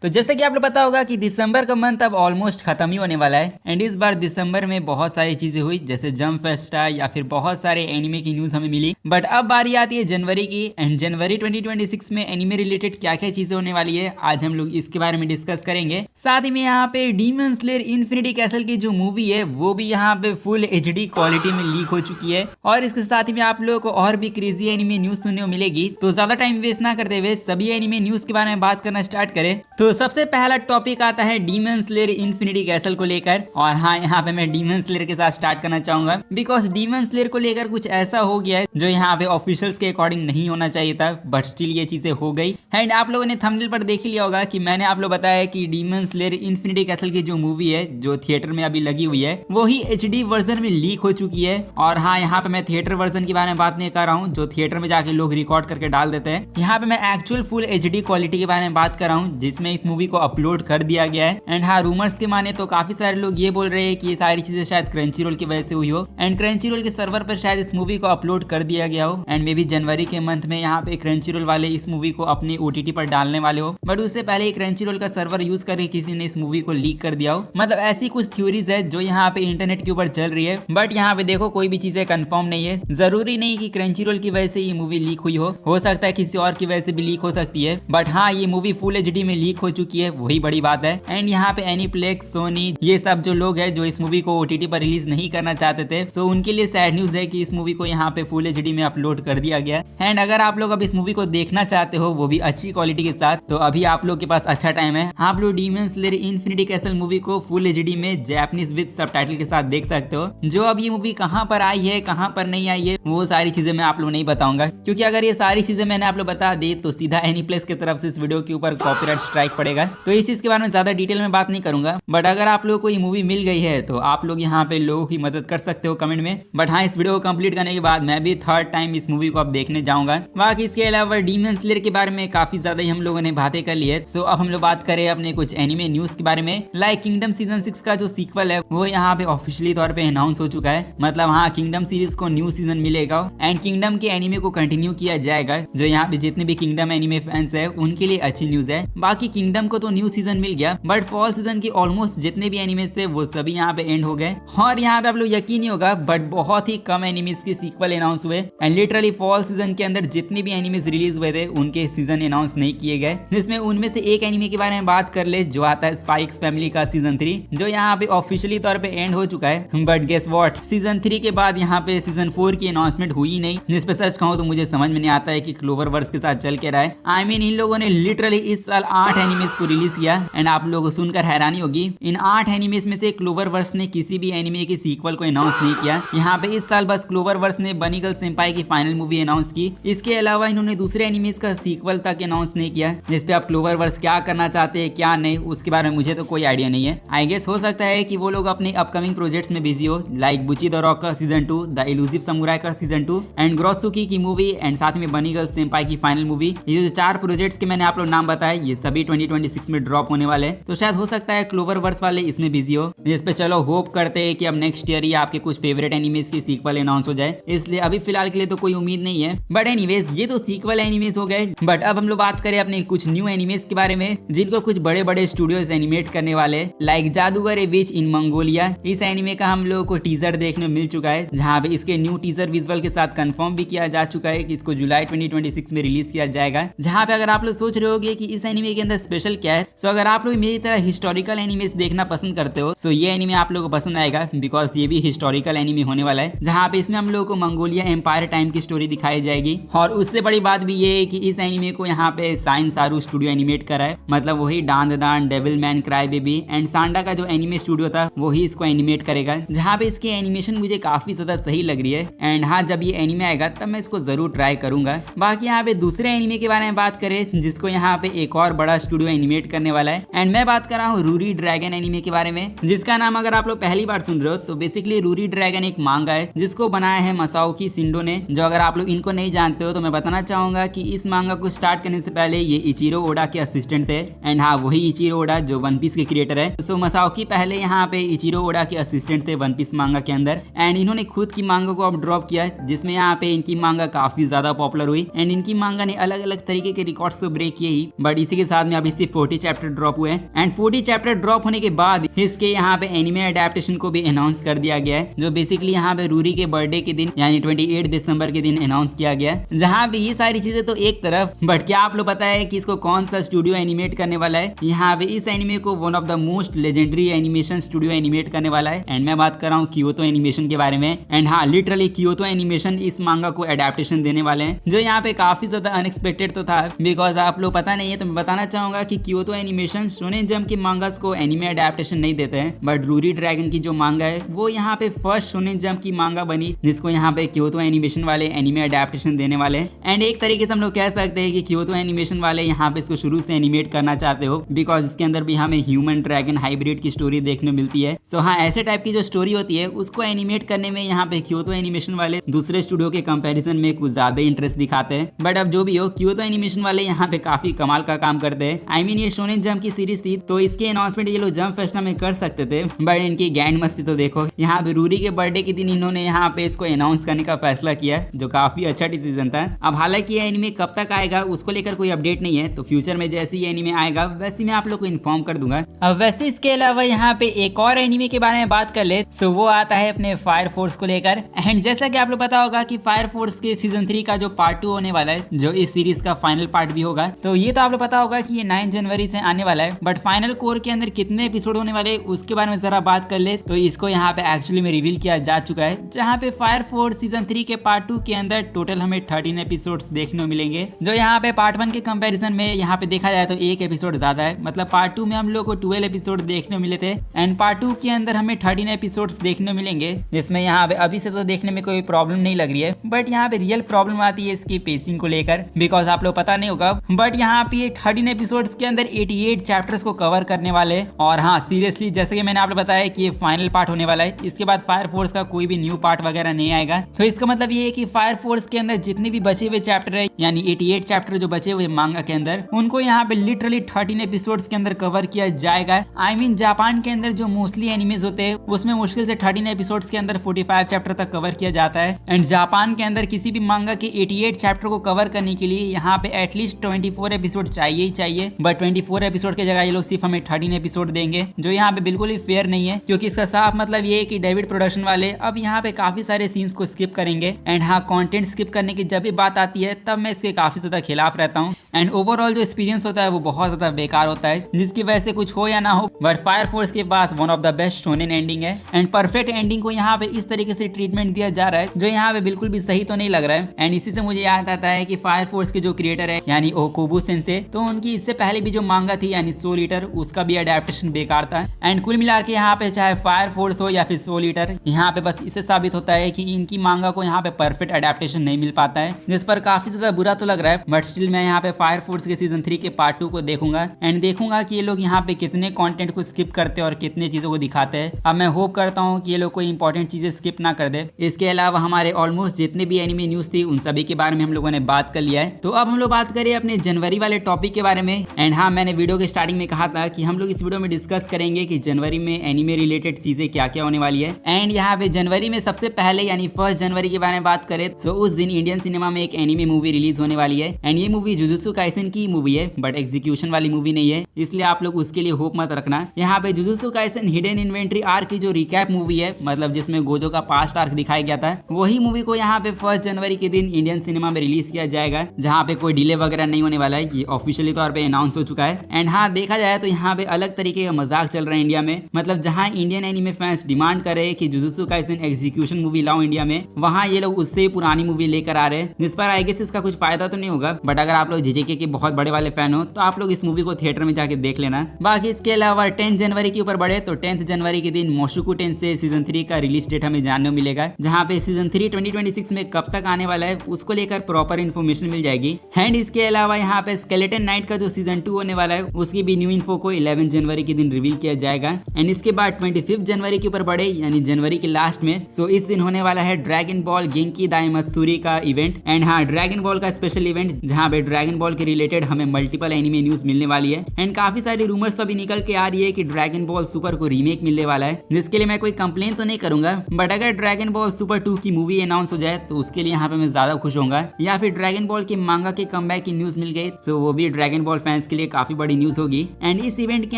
तो जैसे कि आप लोग पता होगा कि दिसंबर का मंथ अब ऑलमोस्ट खत्म ही होने वाला है एंड इस बार दिसंबर में बहुत सारी चीजें हुई जैसे जंप फेस्टा या फिर बहुत सारे एनिमे की न्यूज हमें मिली। बट अब बारी आती है जनवरी की एंड जनवरी 2026 में एनिमे रिलेटेड क्या क्या चीजें होने वाली है आज हम लोग इसके बारे में डिस्कस करेंगे। साथ ही में यहाँ पे डीमन स्लेयर इन्फिनिटी कैसल की जो मूवी है वो भी यहाँ पे फुल HD क्वालिटी में लीक हो चुकी है और इसके साथ ही में आप लोगों को और भी क्रेजी एनिमे न्यूज सुनने को मिलेगी। तो ज्यादा टाइम वेस्ट ना करते हुए सभी एनिमे न्यूज के बारे में बात करना स्टार्ट करें। तो सबसे पहला टॉपिक आता है डीमन स्लेयर इन्फिनिटी कैसल को लेकर और हाँ यहाँ पे मैं डीमन स्लेयर के साथ स्टार्ट करना चाहूंगा बिकॉज डीमन स्लेयर को लेकर कुछ ऐसा हो गया है जो यहाँ पे ऑफिशियल्स के अकॉर्डिंग नहीं होना चाहिए था बट स्टिल ये चीजें हो गई। एंड आप लोगों ने थंबनेल पर देख लिया होगा कि मैंने आप लोग बताया कि डीमन स्लेयर इन्फिनिटी कैसल की जो मूवी है जो थिएटर में अभी लगी हुई है वो ही HD वर्जन में लीक हो चुकी है। और हाँ यहाँ पे मैं थिएटर वर्जन के बारे में बात नहीं कर रहा हूँ जो थिएटर में जाके लोग रिकॉर्ड करके डाल देते हैं। यहाँ पे मैं एक्चुअल फुल HD क्वालिटी के बारे में बात कर रहा हूँ जिसमें इस मूवी को अपलोड कर दिया गया है। एंड हाँ रूमर्स के माने तो काफी सारे लोग ये बोल रहे हैं कि ये सारी चीजें शायद क्रंची रोल की वजह से हुई हो एंड क्रंची रोल के सर्वर पर शायद इस मूवी को अपलोड कर दिया गया हो एंड मे बी जनवरी के मंथ में यहाँ पे क्रंची रोल वाले इस मूवी को अपने OTT पर डालने वाले हो बट उससे पहले क्रंची रोल का सर्वर यूज करके किसी ने इस मूवी को लीक कर दिया हो। मतलब ऐसी कुछ थ्योरीज है जो यहाँ पे इंटरनेट के ऊपर चल रही है बट यहाँ पे देखो कोई भी चीजें कंफर्म नहीं है। जरूरी नहीं कि क्रंची रोल की वजह से ये मूवी लीक हुई हो सकता है किसी और की वजह से भी लीक हो सकती है बट हाँ ये मूवी फुल HD में लीक हो चुकी है वही बड़ी बात है। एंड यहाँ पे एनीप्लेक्स सोनी ये सब जो लोग हैं जो इस मूवी को OTT पर रिलीज नहीं करना चाहते थे सो उनके लिए सैड न्यूज है कि इस मूवी को यहाँ पे फुल HD में अपलोड कर दिया गया। एंड अगर आप लोग अब इस मूवी को देखना चाहते हो वो भी अच्छी क्वालिटी के साथ तो अभी आप लोग के पास अच्छा टाइम है। आप लोग demon slayer infinity castle movie को फुल HD में जैपनीज विद सबटाइटल के साथ देख सकते हो। जो अब ये मूवी कहाँ पर आई है कहाँ पर नहीं आई है वो सारी चीजें मैं आप लोग नहीं बताऊंगा क्योंकि अगर ये सारी चीजें मैंने आप लोग बता दी तो सीधा एनीप्लेक्स की तरफ से इस वीडियो के ऊपर कॉपीराइट स्ट्राइक पड़ेगा तो इस चीज के बारे में ज्यादा डिटेल में बात नहीं करूंगा। बट अगर आप लोगों को ये मूवी मिल गई है तो आप लोग यहाँ पे लोगों की मदद कर सकते हो कमेंट में। बट हाँ इस वीडियो को कंप्लीट करने के बाद मैं भी थर्ड टाइम इस मूवी को अब देखने जाऊंगा। बाकी इसके अलावा डीमन स्लेयर के बारे में काफी ज्यादा ही हम लोगों ने बातें कर ली है। सो अब हम लोग बात करें अपने कुछ एनिमे न्यूज के बारे में। लाइक किंगडम सीजन 6 का जो सीक्वल है वो यहाँ पे ऑफिशियली तौर पे अनाउंस हो चुका है। मतलब हाँ किंगडम सीरीज को न्यू सीजन मिलेगा एंड किंगडम के एनिमे को कंटिन्यू किया जाएगा। जो यहाँ पे जितने भी किंगडम एनिमे फैंस है उनके लिए अच्छी न्यूज है। बाकी किंगडम को तो न्यू सीजन मिल गया बट फॉल सीजन के ऑलमोस्ट जितने भी एनिमेज थे वो सभी यहाँ पे एंड हो गए। और यहाँ पे आप लोग यकीन नहीं होगा बट बहुत ही कम एनिमेज के सीक्वल अनाउंस हुए एंड लिटरली फॉल सीजन के अंदर जितने भी एनिमेज रिलीज हुए थे उनके सीजन अनाउंस नहीं किए गए जिसमें उनमें से एक एनिमे के बारे में बात कर ले जो आता है स्पाइक्स फैमिली का सीजन 3 जो यहाँ पे ऑफिशियली तौर पे एंड हो चुका है। बट गेस व्हाट सीजन 3 के बाद यहाँ पे सीजन 4 की अनाउंसमेंट हुई ही नहीं। जिस पे सच कहूँ तो मुझे समझ में नहीं आता है कि क्लोवर वर्स के साथ चल के रहा है। आई मीन इन लोगों ने लिटरली इस साल 8 एनिमेज को रिलीज किया एंड आप लोगों को सुनकर हैरानी होगी इन 8 एनिमेज में से क्लोवर वर्स ने किसी भी एनिमे के सीक्वल को अनाउंस नहीं किया। यहाँ पे इस साल बस क्लोवर वर्स ने बनी गर्ल सेंपाई की फाइनल मूवी अनाउंस की। इसके अलावा इन्होंने दूसरे एनिमेज का सीक्वल तक अनाउंस नहीं किया जिसपे आप क्लोवर वर्स क्या करना चाहते हैं क्या नहीं उसके बारे में मुझे तो कोई आइडिया नहीं है। आई गेस हो सकता है कि वो लोग अपने अपकमिंग प्रोजेक्ट्स में बिजी हो लाइक बुची द रॉक का सीजन 2, द इलूसिव समुराई का सीजन 2 एंड ग्रोसुकी की मूवी एंड साथ में बनी गर्ल सेंपाई की फाइनल मूवी। ये जो 4 प्रोजेक्ट्स के मैंने आप लोग नाम बताए ये सभी 2026 में ड्रॉप होने वाले तो शायद हो सकता है क्लोवर वर्स वाले इसमें बिजी हो। जिस पे चलो होप करते हैं कि अब नेक्स्ट ईयर ही आपके कुछ फेवरेट एनिमेज की सीक्वल अनाउंस हो जाए। इसलिए अभी फिलहाल के लिए तो कोई उम्मीद नहीं है बट एनीवेज ये तो सीक्वल एनिमेज हो गए। बट अब हम लोग बात करें अपने कुछ न्यू एनिमेज के बारे में जिनको कुछ बड़े बड़े स्टूडियोज एनिमेट करने वाले लाइक जादूगर ए विच इन मंगोलिया। इस एनिमे का हम लोगों को टीजर देखने मिल चुका है जहाँ पे इसके न्यू टीजर विजुअल के साथ कंफर्म भी किया जा चुका है कि इसको जुलाई 2026 में रिलीज किया जाएगा। जहाँ पे अगर आप लोग सोच रहे होगे कि इस एनिमे के अंदर स्पेशल क्या है सो अगर आप लोग मेरी तरह हिस्टोरिकल एनिमेज देखना पसंद करते हो सो ये एनिमे आप लोगों को पसंद आएगा बिकॉज ये भी हिस्टोरिकल एनिमे होने वाला है जहाँ पे इसमें हम लोगों को मंगोलिया एम्पायर टाइम की स्टोरी दिखाई जाएगी। और उससे बड़ी बात भी ये है कि इस एनिमे को यहाँ पे साइन सारू स्टूडियो एनिमेट करा है। मतलब वही Dandadan Devilman Crybaby and Sanda का जो एनिमे स्टूडियो था वही इसको एनिमेट करेगा जहाँ पे इसकी एनिमेशन मुझे काफी ज्यादा सही लग रही है। एंड हाँ जब ये एनिमे आएगा तब मैं इसको जरूर ट्राई करूंगा। बाकी यहाँ पे दूसरे एनिमे के बारे में बात करें जिसको यहाँ पे एक और बड़ा स्टूडियो एनिमेट करने वाला है एंड मैं बात कर रहा हूँ रूरी ड्रैगन एनिमे के बारे में जिसका नाम अगर आप लोग पहली बार सुन रहे हो तो बेसिकली रूरी ड्रैगन एक मांगा है जिसको बनाया है मसाओकी शिंडो ने। जो अगर आप लोग इनको नहीं जानते हो तो मैं बताना चाहूंगा कि इस मांगा को स्टार्ट करने से पहले ये इचिरो ओडा के असिस्टेंट थे एंड हाँ वही इचिरो ओडा जो वन पीस के क्रिएटर है। सो मसाओकी पहले यहाँ पे इचिरो ओडा के असिस्टेंट थे वन पीस मांगा के अंदर एंड इन्होंने खुद की मांगा को अब ड्रॉप किया जिसमें यहाँ पे इनकी मांगा काफी ज्यादा पॉपुलर हुई एंड इनकी मांगा ने अलग अलग तरीके के रिकॉर्ड्स तो ब्रेक किए ही बट इसी के साथ में अब अभी सिर्फ 40 चैप्टर ड्रॉप हुए हैं एंड 40 चैप्टर ड्रॉप होने के बाद इसके यहाँ पे एनिमे अडेप्टेशन को भी अनाउंस कर दिया गया है, जो बेसिकली यहाँ पे रूरी के बर्थडे के दिन यानी 28 दिसंबर के दिन अनाउंस किया गया है। जहाँ पे ये सारी चीजें तो एक तरफ, बट क्या आप लोग पता है कि इसको कौन सा स्टूडियो एनिमेट करने वाला है? यहाँ पे इस एनिमे को one of the most legendary animation studio animate करने वाला है एंड मैं बात कर रहा हूँ क्योतो एनिमेशन के बारे में। एंड हाँ, लिटरली क्योतो एनिमेशन इस मांगा को अडेप्टेशन देने वाले हैं, जो यहाँ पे काफी ज्यादा अनएक्सपेक्टेड तो था, बिकॉज आप लोग पता नहीं है तो मैं बताना चाहूंगा कि क्योतो एनिमेशन शोनेन जंप के मांगास को एनिमे अडेप्टेशन नहीं देते हैं, बट रूरी ड्रैगन की जो मांगा है वो यहाँ पे फर्स्ट शोनेन जंप की मांगा बनी जिसको यहाँ पे क्योतो एनिमेशन वाले एनिमे अडेप्टेशन देने वाले हैं। एंड एक तरीके से हम लोग कह सकते हैं कि क्योतो एनिमेशन वाले यहाँ पे इसको शुरू से एनिमेट करना चाहते हो, बिकॉज इसके अंदर भी हमें ह्यूमन ड्रैगन हाइब्रिड की स्टोरी देखने मिलती है। सो हाँ, ऐसे टाइप की जो स्टोरी होती है उसको एनिमेट करने में यहाँ पे क्योतो एनिमेशन वाले दूसरे स्टूडियो के कंपैरिजन में कुछ ज्यादा इंटरेस्ट दिखाते हैं। बट अब जो भी हो, क्योतो एनिमेशन वाले यहाँ पे काफी कमाल का काम करते हैं। आई मीन ये शोनेन जंप की सीरीज थी तो इसके अनाउंसमेंट ये लोग जंप फेस्टा में कर सकते थे, बट इनकी गैंड मस्ती तो देखो, यहाँ पे रूरी के बर्थडे के दिन इन्होंने यहाँ पे इसको अनाउंस करने का फैसला किया, जो काफी अच्छा डिसीजन था। अब हालांकि ये एनिमे कब तक आएगा उसको लेकर कोई अपडेट नहीं है, तो फ्यूचर में जैसे ये एनिमे आएगा वैसे मैं आप लोग को इन्फॉर्म कर दूंगा। अब वैसे इसके अलावा यहाँ पे एक और एनिमे के बारे में बात कर ले, सो वो आता है अपने फायर फोर्स को लेकर। एंड जैसा कि आप लोग पता होगा कि फायर फोर्स के सीजन 3 का जो पार्ट 2 होने वाला है, जो इस सीरीज का फाइनल पार्ट भी होगा, तो ये तो आप लोग पता होगा कि ये 9 जनवरी से आने वाला है। बट फाइनल कोर के अंदर कितने एपिसोड होने वाले उसके बारे में जरा बात कर ले, तो इसको यहाँ पे एक्चुअली में रिवील किया जा चुका है, जहाँ पे फायर फोर्स सीजन 3 के पार्ट 2 के अंदर टोटल हमें 13 एपिसोड्स देखने को मिलेंगे, जो यहाँ पे पार्ट 1 के कंपैरिजन में यहाँ पे देखा जाए तो एक एपिसोड ज्यादा है। मतलब पार्ट 2 में हम लोग को 12 एपिसोड देखने को मिले थे एंड पार्ट 2 के अंदर हमें 13 एपिसोड्स देखने को मिलेंगे, जिसमें यहाँ पे अभी से तो देखने में कोई प्रॉब्लम नहीं लग रही है, बट यहाँ पे रियल प्रॉब्लम आती है इसकी पेसिंग को लेकर, बिकॉज आप लोग पता नहीं होगा बट यहाँ पे 13 एपिसोड्स के अंदर 88 चैप्टर्स को कवर करने वाले। और हाँ, सीरियसली जैसे कि मैंने आप लोग बताया कि ये फाइनल पार्ट होने वाला है, इसके बाद फायर फोर्स का कोई भी न्यू पार्ट वगैरह नहीं आएगा। तो इसका मतलब ये है कि फायर फोर्स के अंदर जितने भी बचे हुए चैप्टर है, यानी 88 चैप्टर जो बचे हुए मांगा के अंदर, उनको यहाँ पे लिटरली 13 एपिसोड्स के अंदर कवर किया जाएगा। आई मीन जापान के अंदर जो मोस्टली एनिमेज होते हैं उसमें मुश्किल से 13 एपिसोड्स के अंदर 45 चैप्टर तक कवर किया जाता है, एंड जापान के अंदर किसी भी मांगा के 88 चैप्टर को कवर करने के लिए यहाँ पे एटलीस्ट 24 एपिसोड चाहिए ही चाहिए। बट 24 एपिसोड के जगह ये लोग सिर्फ हमें 13 एपिसोड देंगे, जो यहाँ पे बिल्कुल ही फेयर नहीं है, क्योंकि इसका साफ मतलब ये है कि डेविड प्रोडक्शन वाले अब यहाँ पे काफी सारे सीन्स को स्किप करेंगे। एंड हाँ, कंटेंट स्किप करने की जब भी बात आती है तब मैं इसके काफी ज्यादा खिलाफ रहता हूँ, एंड ओवरऑल जो एक्सपीरियंस होता है वो बहुत ज्यादा बेकार होता है, जिसकी वजह से कुछ हो या ना हो, बट फायर फोर्स के पास one of the best shonen ending है एंड परफेक्ट एंडिंग को यहाँ पे इस तरीके से ट्रीटमेंट दिया जा रहा है, जो यहाँ पे बिल्कुल भी सही तो नहीं लग रहा है। एंड इसी से मुझे याद आता है कि फायर फोर्स के जो क्रिएटर है यानी ओकोबू सेंसे, तो उनकी इससे पहले भी जो मांगा थी यानी सोल ईटर, उसका भी अडेप्टेशन बेकार था। एंड कुल मिला के यहाँ पे चाहे फायर फोर्स हो या फिर सोल ईटर, यहाँ पे बस इससे साबित होता है कि इनकी मांगा को यहाँ पे परफेक्ट अडेप्टेशन नहीं मिल पाता है, जिस पर काफी ज्यादा बुरा तो लग रहा है। बट स्टिल मैं यहाँ पे फायर फोर्स के सीजन 3 के पार्ट 2 को देखूंगा एंड देखूंगा कि ये लोग यहाँ पे कितने कंटेंट को स्किप करते हैं और कितने चीजों को दिखाते हैं। अब मैं होप करता हूँ कि ये लोग कोई इंपॉर्टेंट चीजें स्किप ना कर दे। इसके अलावा हमारे ऑलमोस्ट जितने भी एनिमे न्यूज थी उन सभी के बारे में हम लोगों ने बात कर लिया है। तो अब हम लोग बात करें अपने जनवरी वाले टॉपिक के बारे में। एंड हाँ, मैंने वीडियो के स्टार्टिंग में कहा था कि हम लोग इस वीडियो में डिस्कस करेंगे कि जनवरी में एनिमे रिलेटेड चीजें क्या क्या होने वाली है। एंड यहाँ पे जनवरी में सबसे पहले यानी 1 जनवरी के बारे में बात करें तो उस दिन इंडियन सिनेमा में एक एनिमे मूवी रिलीज होने वाली है एंड ये मूवी जुजुत्सु काइसेन की मूवी है, बट एग्जीक्यूशन वाली मूवी नहीं है, इसलिए आप लोग उसके लिए होप मत रखना। यहाँ पे jujutsu Kaisen hidden inventory arc की जो रिकैप मूवी है, मतलब जिसमें गोजो का पास्ट आर्क दिखाया गया था, वही मूवी को यहाँ पे 1 जनवरी के दिन इंडियन सिनेमा में रिलीज किया जाएगा, जहाँ पे कोई डिले वगैरह नहीं होने वाला है, ये ऑफिशियली तौर पे अनाउंस हो चुका है। एंड हाँ, देखा जाए तो यहाँ पे अलग तरीके का मजाक चल रहा है इंडिया में, मतलब जहाँ इंडियन एनिमे फैंस डिमांड कर रहे हैं कि जुजुत्सु काइसेन एग्जीक्यूशन मूवी लाओ इंडिया में, वहाँ ये लोग उससे पुरानी मूवी लेकर आ रहे हैं, जिस पर आई गेस इसका कुछ फायदा तो नहीं होगा, बट अगर आप लोग जीजेके के बहुत बड़े वाले फैन हो तो आप लोग इस मूवी को थिएटर में जाके देख लेना। बाकी इसके अलावा 10 जनवरी के ऊपर बढ़े तो 10 जनवरी के दिन मोशुकु टेंसेई सीजन 3 का रिलीज डेट हमें जानने को मिलेगा, जहाँ पे सीजन 3 2026 में कब तक आने वाला है उसको लेकर प्रॉपर इन्फॉर्मेशन मिल जाएगी। एंड इसके अलावा यहाँ पे स्केलेटन नाइट का जो सीजन 2 होने वाला है उसकी भी न्यू इन्फो को 11 जनवरी के दिन रिवील किया जाएगा। एंड इसके बाद 25 जनवरी के ऊपर बढ़े यानी जनवरी के लास्ट में, सो इस दिन होने वाला है ड्रैगन बॉल गेंकी दाइमात्सुरी का इवेंट। एंड हाँ, ड्रैगन बॉल का स्पेशल इवेंट जहाँ पे ड्रैगन बॉल के रिलेटेड हमें मल्टीपल एनिमे न्यूज मिलने वाली है। एंड काफी सारी रूमर्स तो अभी निकल के आ रही है कि ड्रैगन बॉल सुपर को रीमेक मिलने वाला है, जिसके लिए मैं कोई कंप्लेन तो नहीं करूंगा, बट अगर ड्रैगन बॉल सुपर 2 की मूवी अनाउंस हो जाए तो उसके लिए यहाँ पे मैं ज्यादा खुश होऊंगा। या फिर ड्रैगन बॉल के मांगा के कमबैक की न्यूज मिल गई तो वो भी ड्रैगन बॉल फैंस फैंस के लिए काफी बड़ी न्यूज होगी। एंड इस इवेंट के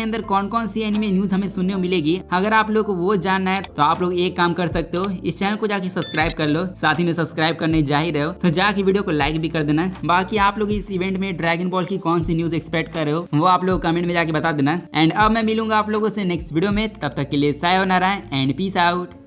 अंदर कौन कौन सी एनिमे न्यूज हमें सुनने को मिलेगी, अगर आप लोग को वो जानना है तो आप लोग एक काम कर सकते हो, इस चैनल को जाके सब्सक्राइब कर लो, साथ ही में सब्सक्राइब करने जा ही रहे हो तो जाके वीडियो को लाइक भी कर देना। बाकी आप लोग इस इवेंट में ड्रैगन बॉल की कौन सी न्यूज एक्सपेक्ट कर रहे हो वो आप लोग कमेंट में जाके बता देना। एंड अब मैं मिलूंगा आप लोगों से नेक्स्ट वीडियो में, तब तक के लिए सायोनारा एंड पीस आउट।